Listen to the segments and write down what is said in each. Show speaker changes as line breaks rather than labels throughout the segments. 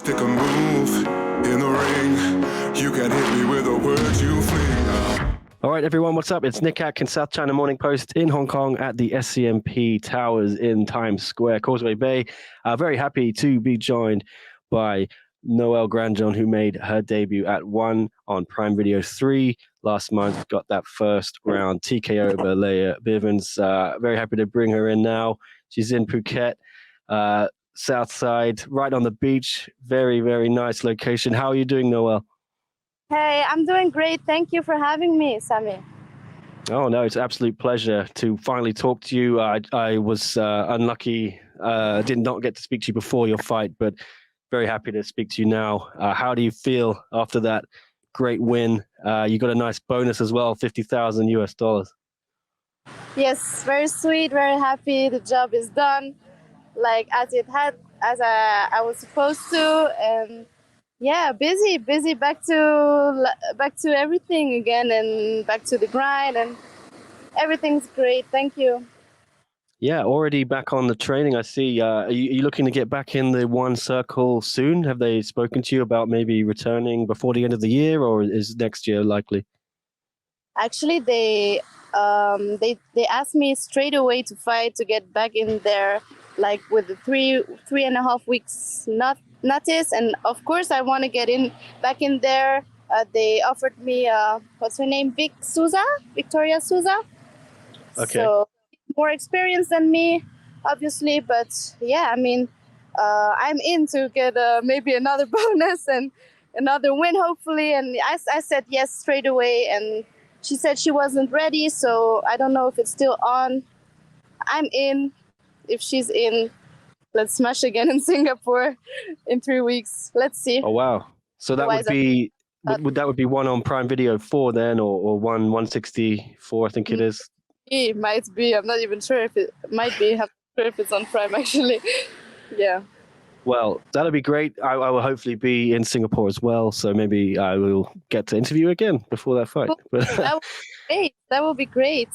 Pick a move in the ring. You can hit me with a word you fling.
All right, everyone, what's up? It's Nick Atkin, South China Morning Post in Hong Kong at the SCMP Towers in Times Square, Causeway Bay. Very happy to be joined by Noelle Grandjean, who made her debut at 1 on Prime Video 3 last month. Got that first round TKO over Leah Bivens. Very happy to bring her in now. She's in Phuket, South Side, right on the beach. Very, very nice location. How are you doing, Noelle?
Hey, I'm doing great. Thank you for having me, Sammy.
Oh, no, it's an absolute pleasure to finally talk to you. I was unlucky, did not get to speak to you before your fight, but very happy to speak to you now. How do you feel after that great win? You got a nice bonus as well, $50,000 US.
Yes, very sweet, very happy. The job is done, like as I was supposed to, and yeah, busy, back to everything again, and back to the grind, and everything's great. Thank you.
Yeah, already back on the training. I see. Are you looking to get back in the one circle soon? Have they spoken to you about maybe returning before the end of the year, or is next year likely?
Actually, they asked me straight away to fight, to get back in there, like with the 3.5 weeks notice, and of course I want to get back in there. They offered me what's her name, Victoria Souza.
Okay.
So more experience than me, obviously, but yeah, I mean, I'm in to get maybe another bonus and another win, hopefully. And I said yes straight away, and she said she wasn't ready, so I don't know if it's still on. I'm in. If she's in, let's smash again in Singapore in 3 weeks. Let's see.
Oh wow! So that would be that would be 1 on Prime Video 4 then, or 164, I think it is.
It might be. I'm not even sure if it might be. I'm not sure if it's on Prime actually. Yeah.
Well, that'll be great. I will hopefully be in Singapore as well, so maybe I will get to interview again before that fight.
That will be great.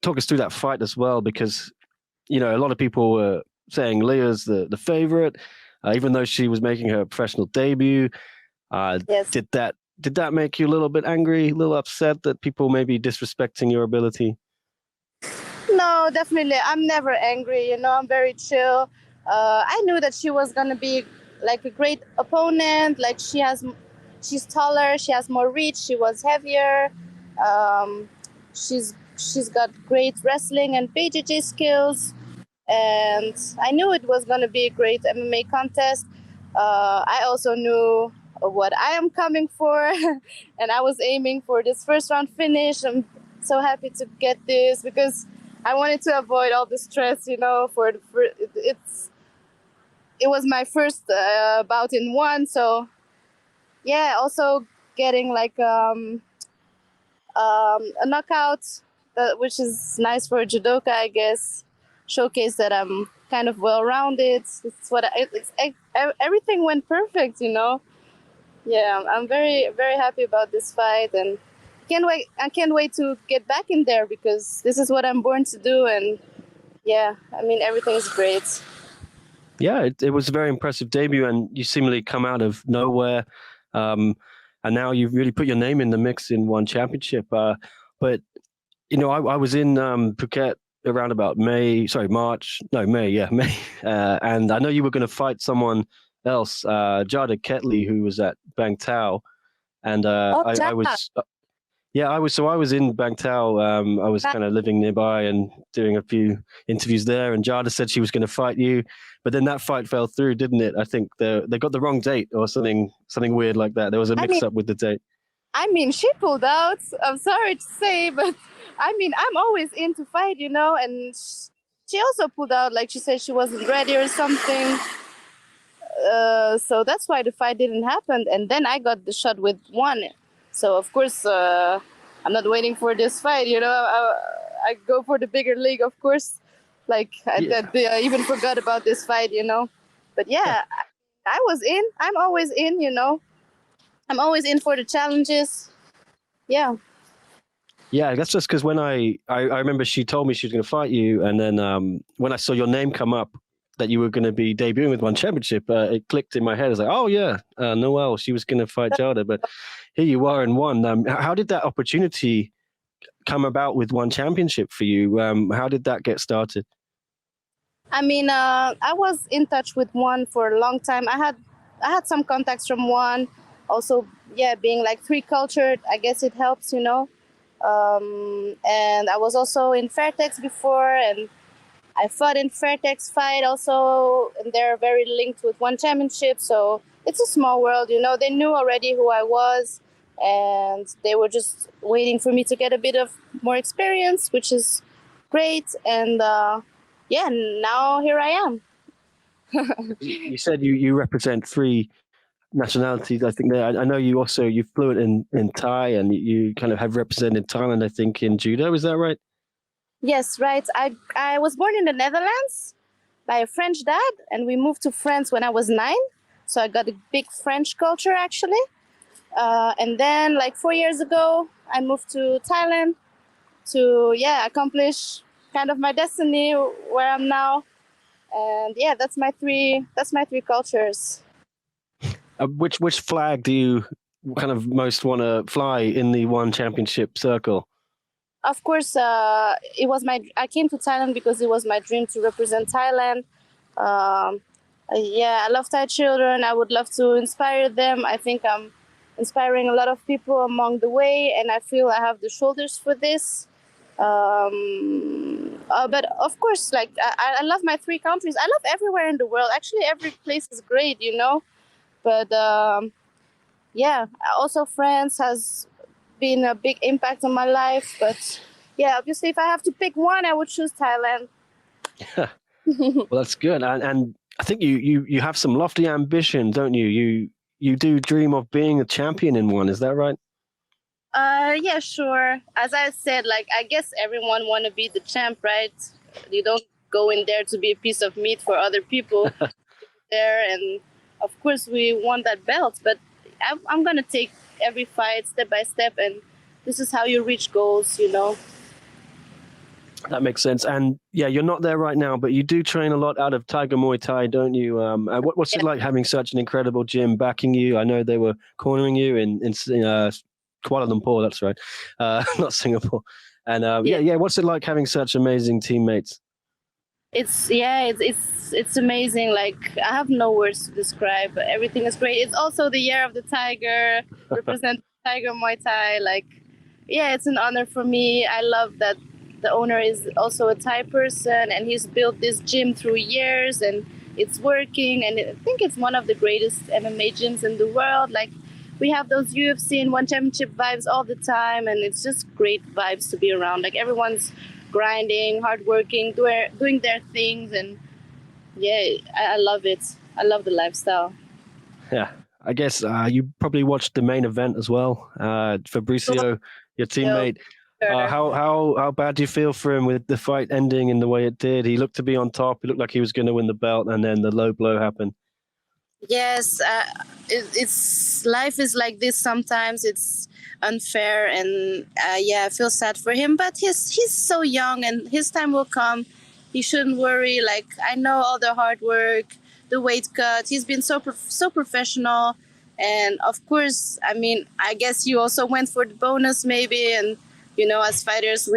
Talk us through that fight as well, because a lot of people were saying Leah's the favorite, even though she was making her professional debut.
Yes.
Did that make you a little bit angry, a little upset that people may be disrespecting your ability?
No, definitely. I'm never angry. I'm very chill. I knew that she was gonna be like a great opponent. Like she's taller, she has more reach, she was heavier. She's got great wrestling and BJJ skills, and I knew it was gonna be a great MMA contest. I also knew what I am coming for, and I was aiming for this first round finish. I'm so happy to get this because I wanted to avoid all the stress, it was my first bout in 1, so yeah. Also getting like a knockout, which is nice for a judoka, I guess. Showcase that I'm kind of well-rounded. Everything went perfect, Yeah, I'm very, very happy about this fight, and I can't wait to get back in there because this is what I'm born to do, and yeah, I mean, everything's great.
Yeah, it was a very impressive debut, and you seemingly come out of nowhere, and now you've really put your name in the mix in one championship. But I was in Phuket around about May, and I know you were going to fight someone else, Jada Ketley, who was at Bang Tao, and I was. Yeah, I was in Bang Tao. I was kind of living nearby and doing a few interviews there. And Jada said she was going to fight you, but then that fight fell through, didn't it? I think they got the wrong date or something weird like that. There was a mix-up with the date.
I mean, she pulled out. I'm sorry to say, but I mean, I'm always in to fight, and she also pulled out. Like she said, she wasn't ready or something. So that's why the fight didn't happen. And then I got the shot with 1. So of course, I'm not waiting for this fight. I go for the bigger league, of course. Like I even forgot about this fight, But yeah, I was in. I'm always in, I'm always in for the challenges. Yeah.
Yeah, that's just because when I remember she told me she was going to fight you, and then when I saw your name come up that you were going to be debuting with One Championship, it clicked in my head. I was like, oh yeah, Noelle, she was going to fight Jada, but here you are in one. How did that opportunity come about with One Championship for you? How did that get started?
I mean, I was in touch with One for a long time. I had some contacts from One. Also, yeah, being like three cultured, I guess it helps, you know. And I was also in Fairtex before, and I fought in Fairtex fight also, and they're very linked with One Championship. So it's a small world, you know. They knew already who I was, and they were just waiting for me to get a bit of more experience, which is great. And yeah, now here I am.
You said you represent three nationalities. I think I know you're fluent in Thai, and you kind of have represented Thailand, I think, in judo. Is that right?
Yes, right. I was born in the Netherlands by a French dad, and we moved to France when I was 9. So I got a big French culture actually. And then like 4 years ago, I moved to Thailand to accomplish kind of my destiny where I'm now. And yeah, that's my three cultures.
Which flag do you kind of most want to fly in the One Championship circle?
Of course, I came to Thailand because it was my dream to represent Thailand. I love Thai children. I would love to inspire them. I think I'm inspiring a lot of people along the way, and I feel I have the shoulders for this. But of course, like I love my three countries. I love everywhere in the world. Actually, every place is great, you know. But also France has been a big impact on my life. But yeah, obviously, if I have to pick one, I would choose Thailand.
Well, that's good, and I think you have some lofty ambition, don't you? You do dream of being a champion in one. Is that right?
Yeah, sure. As I said, like I guess everyone want to be the champ, right? You don't go in there to be a piece of meat for other people. There, and of course we want that belt, but I'm gonna take every fight step by step, and this is how you reach goals, you know.
That makes sense. And yeah, you're not there right now, but you do train a lot out of Tiger Muay Thai, don't you? What's it like having such an incredible gym backing you? I know they were cornering you in Kuala Lumpur. That's right, not Singapore. And what's it like having such amazing teammates?
It's amazing. Like I have no words to describe. Everything is great. It's also the year of the tiger, represent Tiger Muay Thai. Like, yeah, it's an honor for me. I love that the owner is also a Thai person, and he's built this gym through years, and it's working. And I think it's one of the greatest MMA gyms in the world. Like, we have those UFC and One Championship vibes all the time, and it's just great vibes to be around. Like everyone's grinding, hardworking, doing their things, and yeah, I love it. I love the lifestyle.
Yeah, I guess you probably watched the main event as well. Fabricio, your teammate. How bad do you feel for him with the fight ending in the way it did? He looked to be on top. He looked like he was going to win the belt, and then the low blow happened.
Yes, it's life is like this sometimes. It's unfair, and I feel sad for him. But he's so young, and his time will come. He shouldn't worry. Like I know all the hard work, the weight cut. He's been so professional, and of course, I mean, I guess you also went for the bonus maybe, and you know, as fighters,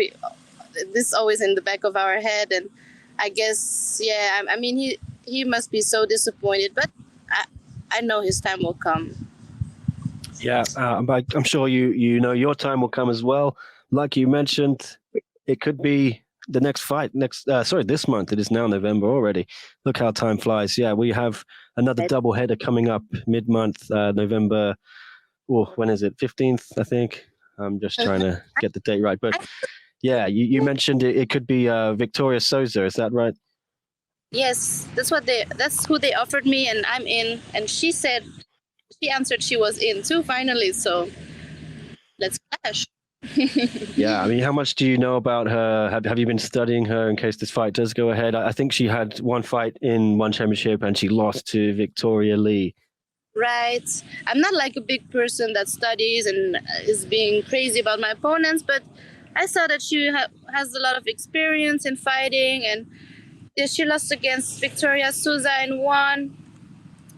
this is always in the back of our head, and I guess I mean, he must be so disappointed, but I know his time will come.
Yeah, but I'm sure you know your time will come as well. Like you mentioned, it could be the next fight this month. It is now November already. Look how time flies. Yeah, we have another double header coming up mid-month, November. Oh, when is it? 15th, I think. I'm just trying to get the date right. But yeah, you mentioned it could be Victoria Souza. Is that right?
Yes, that's who they offered me, and I'm in. And she answered she was in too finally. So let's clash.
Yeah, I mean, how much do you know about her? Have you been studying her in case this fight does go ahead? I think she had one fight in One Championship and she lost to Victoria Lee.
Right. I'm not like a big person that studies and is being crazy about my opponents, but I saw that she has a lot of experience in fighting, and Yeah, she lost against Victoria Souza in one.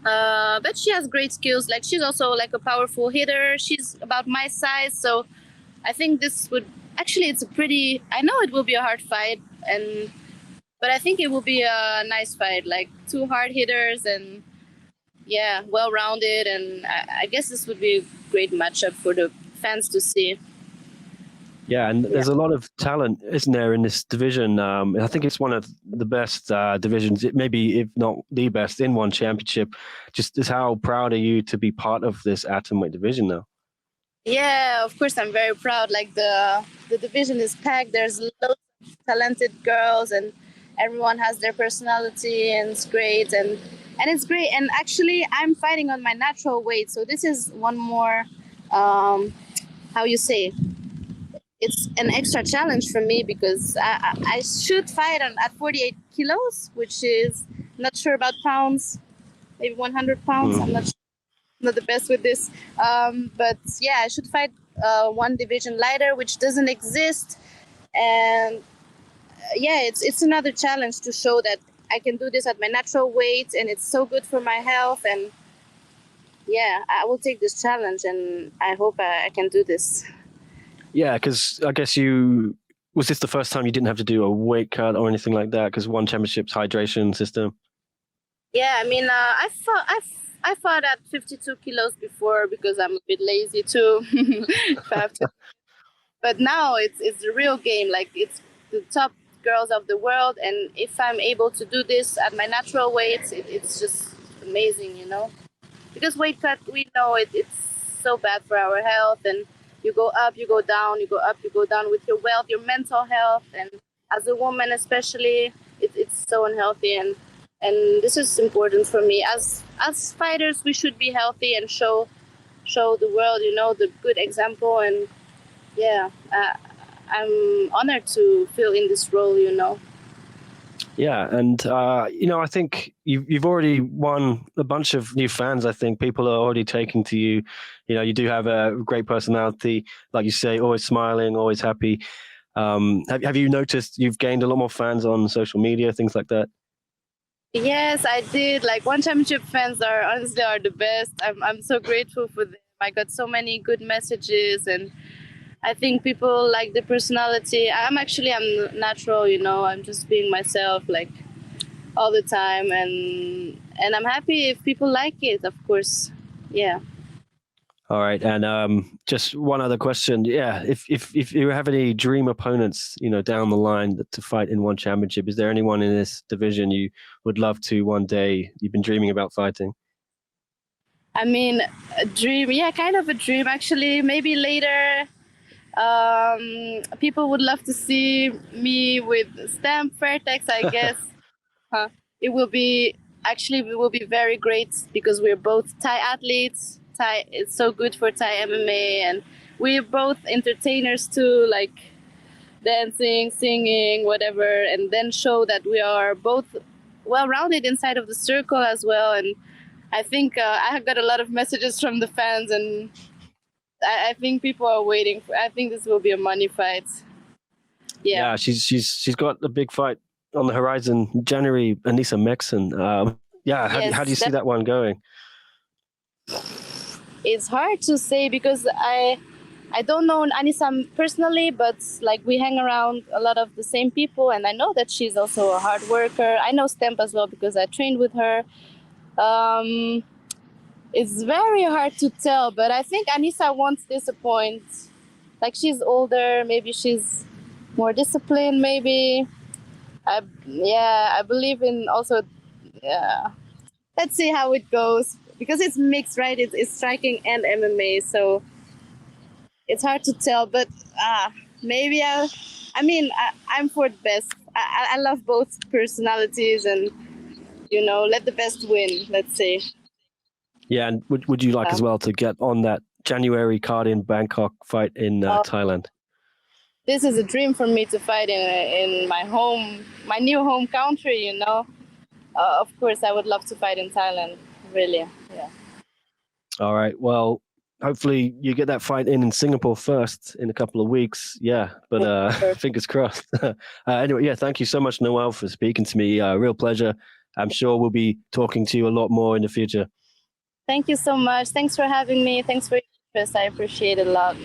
But she has great skills. Like she's also like a powerful hitter. She's about my size, so I think this would actually it's a pretty. I know it will be a hard fight, but I think it will be a nice fight. Like two hard hitters and yeah, well rounded, and I guess this would be a great matchup for the fans to see.
Yeah, and there's a lot of talent, isn't there, in this division? I think it's one of the best divisions, maybe if not the best in one championship. Just how proud are you to be part of this atomweight division now?
Yeah, of course, I'm very proud. Like the division is packed. There's loads of talented girls, and everyone has their personality, and it's great. And it's great. And actually, I'm fighting on my natural weight, so this is one more. How you say? It's an extra challenge for me because I should fight at 48 kilos, which is not sure about pounds, maybe 100 pounds. I'm not the best with this. But yeah, I should fight one division lighter, which doesn't exist. And yeah, it's another challenge to show that I can do this at my natural weight, and it's so good for my health. And yeah, I will take this challenge, and I hope I can do this.
Yeah, because I guess was this the first time you didn't have to do a weight cut or anything like that? Because one championship's hydration system.
Yeah, I mean, I fought at 52 kilos before because I'm a bit lazy too. If I have to. But now it's a real game. Like it's the top girls of the world, and if I'm able to do this at my natural weight, it's just amazing, you know. Because weight cut, we know it's so bad for our health, and you go up, you go down, you go up, you go down with your wealth, your mental health, and as a woman especially, it's so unhealthy, and this is important for me. As fighters, we should be healthy and show the world, you know, the good example, and yeah, I'm honored to fill in this role, you know.
Yeah, and I think you've already won a bunch of new fans. I think people are already taking to you. You know, you do have a great personality, like you say, always smiling, always happy. Have you noticed you've gained a lot more fans on social media, things like that?
Yes, I did. Like One Championship fans are honestly the best. I'm so grateful for them. I got so many good messages, and I think people like the personality. I'm natural, you know. I'm just being myself, like all the time, and I'm happy if people like it. Of course, yeah.
All right, and just one other question. Yeah, if you have any dream opponents, down the line to fight in one championship, is there anyone in this division you would love to one day? You've been dreaming about fighting.
I mean, a dream. Yeah, kind of a dream actually. Maybe later. People would love to see me with Stamp Fairtex, I guess. It will be very great because we're both Thai athletes. Thai is so good for Thai MMA, and we're both entertainers too, like dancing, singing, whatever, and then show that we are both well-rounded inside of the circle as well. And I think I have got a lot of messages from the fans, and I think people are waiting for. I think this will be a money fight.
Yeah, she's got a big fight on the horizon, January. Anissa Mexon. How do you see that one going?
It's hard to say because I don't know Anissa personally, but like we hang around a lot of the same people, and I know that she's also a hard worker. I know Stamp as well because I trained with her. It's very hard to tell, but I think Anissa won't disappoint. Like she's older, maybe she's more disciplined, maybe. I believe in also. Yeah, let's see how it goes because it's mixed, right? It's striking and MMA, so it's hard to tell. But maybe I'm for the best. I love both personalities, and let the best win. Let's say.
Yeah, and would you like as well to get on that January card in Bangkok fight in Thailand?
This is a dream for me to fight in my new home country. Of course, I would love to fight in Thailand. Really, yeah.
All right. Well, hopefully you get that fight in Singapore first in a couple of weeks. Yeah, but fingers crossed. Anyway, yeah, thank you so much, Noelle, for speaking to me. Real pleasure. I'm sure we'll be talking to you a lot more in the future.
Thank you so much. Thanks for having me. Thanks for your interest. I appreciate it a lot.